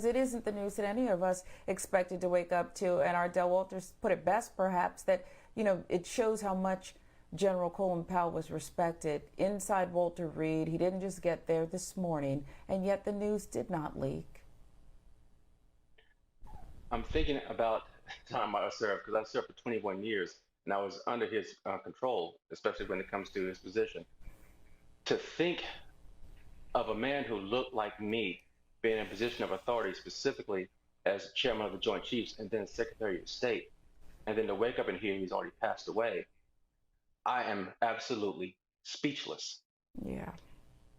It isn't the news that any of us expected to wake up to. And Ardell Walters put it best, perhaps, that, it shows how much General Colin Powell was respected inside Walter Reed. He didn't just get there this morning, and yet the news did not leak. I'm thinking about the time I served because I served for 21 years and I was under his control, especially when it comes to his position. To think of a man who looked like me being in a position of authority, specifically as chairman of the Joint Chiefs and then Secretary of State, and then to wake up and hear he's already passed away, I am absolutely speechless. Yeah,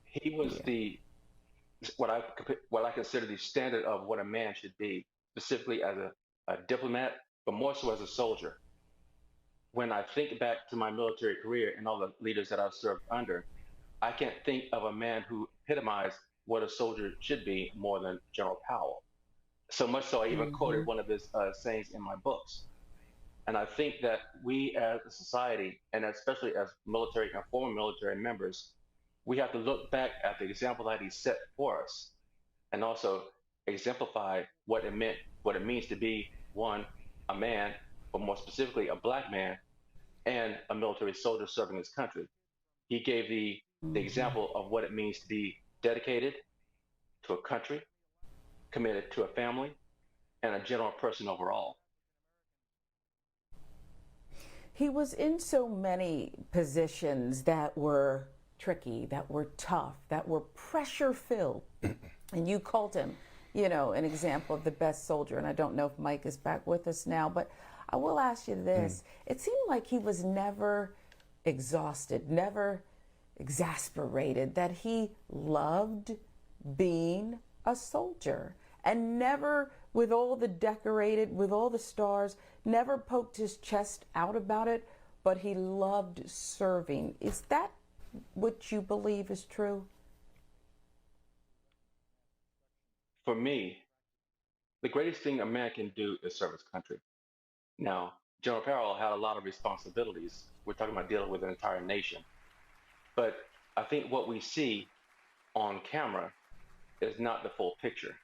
He was yeah. the what I what I consider the standard of what a man should be, specifically as a diplomat, but more so as a soldier. When I think back to my military career and all the leaders that I've served under, I can't think of a man who epitomized what a soldier should be more than General Powell. So much so, I even quoted Hmm. one of his sayings in my books. And I think that we as a society, and especially as military and former military members, we have to look back at the example that he set for us and also exemplify what it means to be one, a man, but more specifically, a black man and a military soldier serving his country. He gave the Hmm. example of what it means to be dedicated to a country, committed to a family, and a general person overall. He was in so many positions that were tricky, that were tough, that were pressure filled. And you called him, an example of the best soldier. And I don't know if Mike is back with us now, but I will ask you Mm. this. It seemed like he was never exhausted, never exasperated, that he loved being a soldier and never, with all the decorated, with all the stars, never poked his chest out about it, but he loved serving. Is that what you believe is true? For me, the greatest thing a man can do is serve his country. Now, General Powell had a lot of responsibilities. We're talking about dealing with an entire nation. But I think what we see on camera is not the full picture.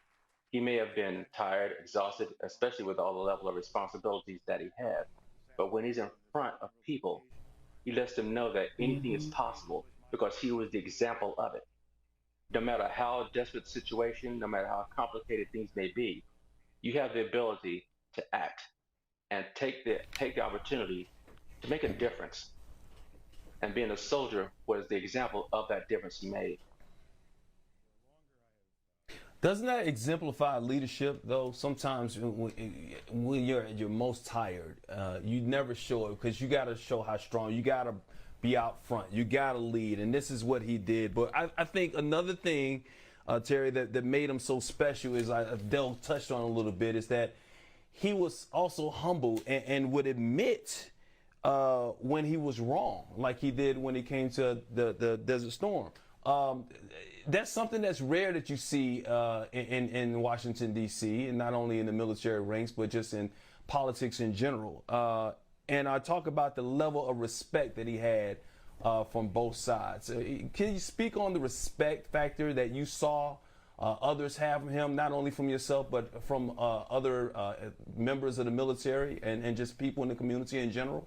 He may have been tired, exhausted, especially with all the level of responsibilities that he had. But when he's in front of people, he lets them know that anything is Mm-hmm. possible because he was the example of it. No matter how desperate the situation, no matter how complicated things may be, you have the ability to act and take the opportunity to make a difference. And being a soldier was the example of that difference he made. Doesn't that exemplify leadership, though? Sometimes when you're at your most tired, you never show it because you got to show how strong. You got to be out front. You got to lead. And this is what he did. But I think another thing, Terry, that made him so special is, Dell touched on a little bit, is that he was also humble and would admit when he was wrong, like he did when it came to the Desert Storm. Um, that's something that's rare that you see in Washington, D.C., and not only in the military ranks, but just in politics in general. And I talk about the level of respect that he had from both sides. Can you speak on the respect factor that you saw others have from him, not only from yourself, but from other members of the military and just people in the community in general?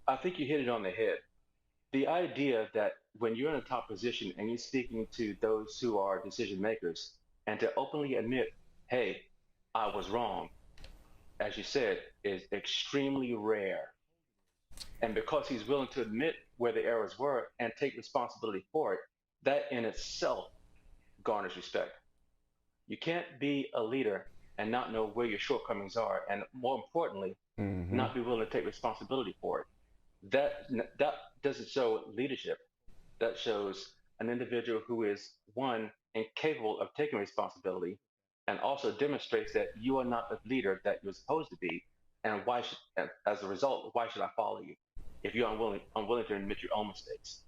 I think you hit it on the head. The idea that when you're in a top position and you're speaking to those who are decision makers and to openly admit, hey, I was wrong, as you said, is extremely rare. And because he's willing to admit where the errors were and take responsibility for it, that in itself garners respect. You can't be a leader and not know where your shortcomings are, and more importantly, Mm-hmm. not be willing to take responsibility for it. That that doesn't show leadership. That shows an individual who is one incapable of taking responsibility, and also demonstrates that you are not the leader that you're supposed to be. And why should, as a result, why should I follow you if you're unwilling to admit your own mistakes?